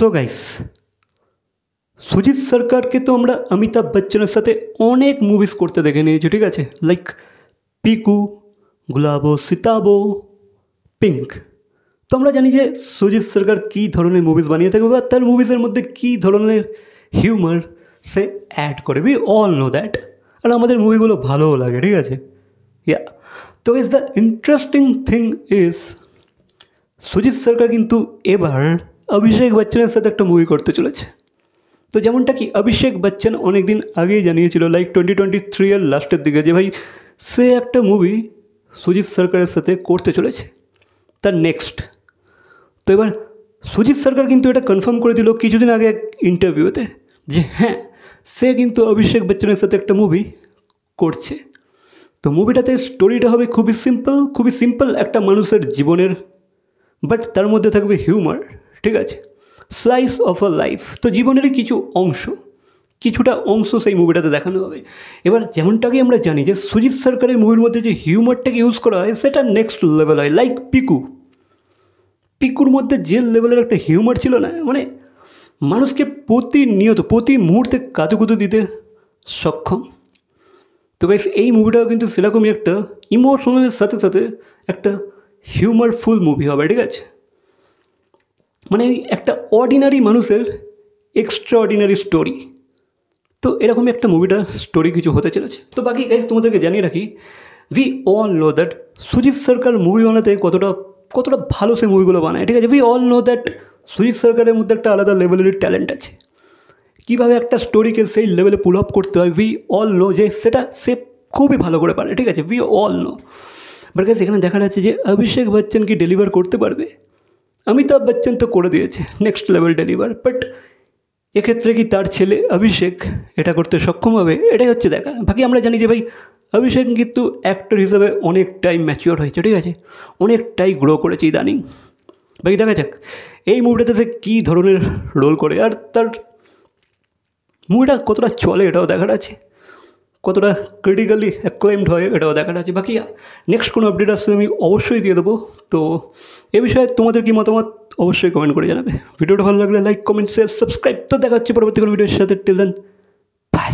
So guys, Sujit সরকারকে তো আমরা অমিতাভ বচ্চনের সাথে অনেক মুভিজ করতে দেখে নিয়েছি, ঠিক আছে, লাইক পিকু, গুলাবো সিতাবো, পিঙ্ক। তো আমরা জানি যে সুজিত সরকার কী ধরনের মুভিজ বানিয়ে থাকবে বা তার মুভিজের মধ্যে কী ধরনের হিউমার সে অ্যাড করে। We all know that. আর আমাদের মুভিগুলো ভালোও লাগে, ঠিক আছে। ইয়া, তো is the interesting thing is Sujit Sarkar কিন্তু এবার অভিষেক বচ্চনের সাথে একটা মুভি করতে চলেছে। তো যেমনটা কি অভিষেক বচ্চন অনেক দিন আগেই জানিয়েছিল, লাইক 2023 লাস্টের দিকে, যে ভাই সে একটা মুভি সুজিত সরকারের সাথে করতে চলেছে, তার নেক্সট। তো এবার সুজিত সরকার কিন্তু এটা কনফার্ম করে দিল কিছুদিন আগে এক ইন্টারভিউতে, যে হ্যাঁ, সে কিন্তু অভিষেক বচ্চনের সাথে একটা মুভি করছে। তো মুভিটাতে স্টোরিটা হবে খুবই সিম্পল একটা মানুষের জীবনের, বাট তার মধ্যে থাকবে হিউমার, ঠিক আছে, স্লাইস অফ আ লাইফ। তো জীবনেরই কিছুটা অংশ সেই মুভিটাতে দেখানো হবে। এবার যেমনটাকে আমরা জানি যে সুজিত সরকারের মুভির মধ্যে যে হিউমারটাকে ইউজ করা হয় সেটা নেক্সট লেভেল হয়, লাইক পিকুর মধ্যে যে লেভেলের একটা হিউমার ছিল না, মানে মানুষকে প্রতি মুহূর্তে কাতুকুতু দিতে সক্ষম। তো গাইস, এই মুভিটাও কিন্তু সেরকমই একটা ইমোশনালের সাথে সাথে একটা হিউমারফুল মুভি হবে, ঠিক আছে। মানে একটা অর্ডিনারি মানুষের এক্সট্রা অর্ডিনারি স্টোরি। তো এরকমই একটা মুভিটার স্টোরি কিছু হতে চলেছে। তো বাকি গাইস তোমাদেরকে জানিয়ে রাখি, we all know that Sujit Sarkar movie বানাতে কতটা ভালো সে মুভিগুলো বানায়, ঠিক আছে। We all know that Sujit সরকারের মধ্যে একটা আলাদা লেভেলের ট্যালেন্ট আছে। কীভাবে একটা স্টোরিকে সেই লেভেলে পুল আপ করতে হয়, উই অল নো যে সেটা সে খুবই ভালো করে পারে, ঠিক আছে। We all know. But guys, এখানে দেখা যাচ্ছে যে অভিষেক বচ্চন কি ডেলিভার করতে পারবে? অমিতাভ বচ্চন তো করে দিয়েছে নেক্সট লেভেল ডেলিভার, বাট এক্ষেত্রে কি তার ছেলে অভিষেক এটা করতে সক্ষম হবে? এটাই হচ্ছে দেখা। বাকি আমরা জানি যে ভাই অভিষেক কিন্তু অ্যাক্টর হিসাবে অনেকটাই ম্যাচিওর হয়েছে, ঠিক আছে, অনেকটাই গ্রো করেছে ইদানিং। বাকি দেখা যাক এই মুভিটাতে সে কী ধরনের রোল করে, আর তার মুভিটা কতটা চলে এটাও দেখার আছে, কতটা ক্রিটিক্যালি অ্যাক্লেমড হয় এটাও দেখার আছে। বাকি নেক্সট কোনো আপডেট আসলে আমি অবশ্যই দিয়ে দেবো। তো এ বিষয়ে তোমাদের কি মতামত অবশ্যই কমেন্ট করে জানাবে। ভিডিওটা ভালো লাগলে লাইক, কমেন্ট, শেয়ার, সাবস্ক্রাইব। তো দেখা হচ্ছে পরবর্তী কোনো ভিডিওর সাথে। Till then, by.